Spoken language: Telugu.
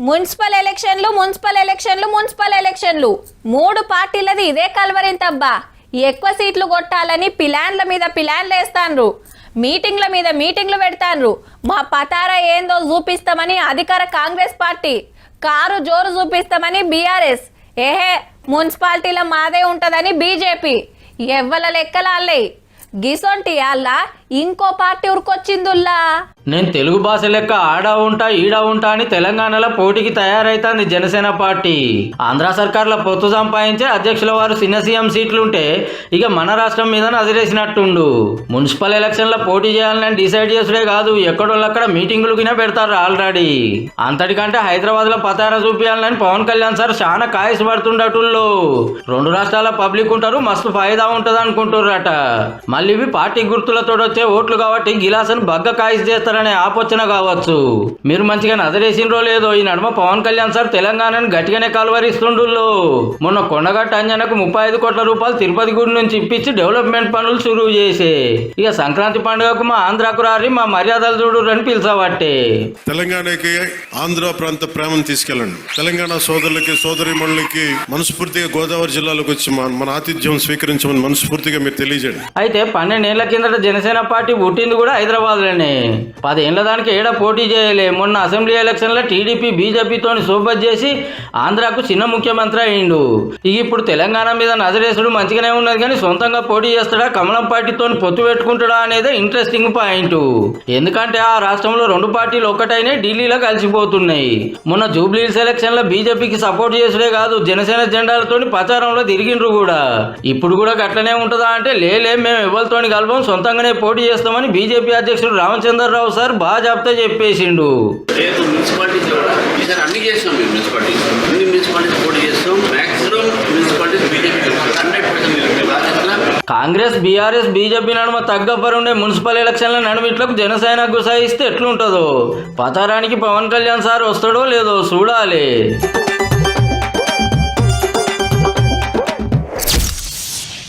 మున్సిపల్ ఎలక్షన్లు మూడు పార్టీలది ఇదే కలవరింతబ్బా. ఎక్కువ సీట్లు కొట్టాలని ప్లాన్ల మీద ప్లాన్లు వేస్తాన్రు, మీటింగ్ల మీద మీటింగ్లు పెడతాన్రు. మా పతారా ఏందో చూపిస్తామని అధికార కాంగ్రెస్ పార్టీ, కారు జోరు చూపిస్తామని బీఆర్ఎస్, మున్సిపాలిటీల మాదే ఉంటదని బీజేపీ. ఎవ్వల లెక్కలాళ్ళే గిసొంటి అల్ల ఇంకో పార్టీ ఉరికొచ్చిందుల్లా. నేను తెలుగు భాష లెక్క ఆడా ఉంటా ఈడా ఉంటా అని తెలంగాణలో పోటీకి తయారైతుంది జనసేన పార్టీ. ఆంధ్ర సర్కార్ల పొత్తు సంపాదించే అధ్యక్షుల వారు చిన్న సీఎం సీట్లుంటే ఇక మన రాష్ట్రం మీద నదిరేసినట్టుండు. మున్సిపల్ ఎలక్షన్ల పోటీ చేయాలని డిసైడ్ చేసుడే కాదు, ఎక్కడోళ్ళక్కడ మీటింగులు కినా పెడతారు ఆల్రెడీ. అంతటికంటే హైదరాబాద్ లో పతారా చూపించాలని పవన్ కళ్యాణ్ సార్ చాలా కాయసు పడుతుండటుల్లో. రెండు రాష్ట్రాల పబ్లిక్ ఉంటారు, మస్తు ఫాయిదా ఉంటది అనుకుంటుర్రట. మళ్ళీ ఇవి పార్టీ గుర్తులతో వచ్చే ఓట్లు కాబట్టి గిలాసను బగ్గ కాయసు చేస్తారనే ఆపోచన కావచ్చు. మీరు మంచిగా నజరేసినరో లేదో, ఈ నడుమ పవన్ కళ్యాణ్ సార్ తెలంగాణను గట్టిగానే కలవరిస్తుండ్రు. మొన్న కొండగట్ట అంజనకు 35 కోట్ల రూపాయలు తిరుపతి గుడి నుంచి ఇప్పించి డెవలప్మెంట్ పనులు షురూ చేసే. ఇక సంక్రాంతి పండుగకు మా ఆంధ్రాకు రారి, మా మర్యాదలు చూడు అని పిలిచబట్టే. తెలంగాణకి ఆంధ్ర ప్రాంత ప్రేమను తీసుకెళ్ళండి. తెలంగాణ సోదరులకి సోదరిమణులకి మనస్ఫూర్తిగా గోదావరి జిల్లాలోకి వచ్చి మన ఆతిథ్యం స్వీకరించమని మనస్ఫూర్తిగా మీరు తెలియజేయండి. అయితే 12 ఏళ్ల కిందట జనసేన పార్టీ పుట్టింది కూడా హైదరాబాద్ లోనే. 10 ఏళ్ల దానికి ఏడా పోటీ చేయలే. మొన్న అసెంబ్లీ ఎలక్షన్ లో టీడీపీ బీజేపీతో సోబత్ చేసి ఆంధ్రాకు చిన్న ముఖ్యమంత్రి అయిండు. ఇక ఇప్పుడు తెలంగాణ మీద నజరేసుడు మంచిగానే ఉన్నది, కానీ సొంతంగా పోటీ చేస్తాడా, కమలం పార్టీతో పొత్తు పెట్టుకుంటాడా అనేది ఇంట్రెస్టింగ్ పాయింట్. ఎందుకంటే ఆ రాష్ట్రంలో రెండు పార్టీలు ఒక్కటైనా ఢిల్లీలో కలిసిపోతున్నాయి. మొన్న జూబ్లీహిల్స్ ఎలక్షన్ లో బీజేపీకి సపోర్ట్ చేసుడే కాదు, జనసేన జెండాలతో ప్రచారంలో తిరిగిండ్రు కూడా. ఇప్పుడు కూడా గట్లనే ఉంటుందా అంటే లేలే, మేము ఎవరితోని కలవం, సొంతంగానే పోటీ చేస్తామని బీజేపీ అధ్యక్షుడు రామచంద్రరావు సార్ బాగా చెప్తే చెప్పేసిండు. కాంగ్రెస్ బీఆర్ఎస్ బీజేపీ నడుమ తగ్గపరుండే మున్సిపల్ ఎలక్షన్ల నడుమిట్లకు జనసేన గుసాయిస్తే ఎట్లుంటుందో. పతారానికి పవన్ కళ్యాణ్ సార్ వస్తాడో లేదో చూడాలి.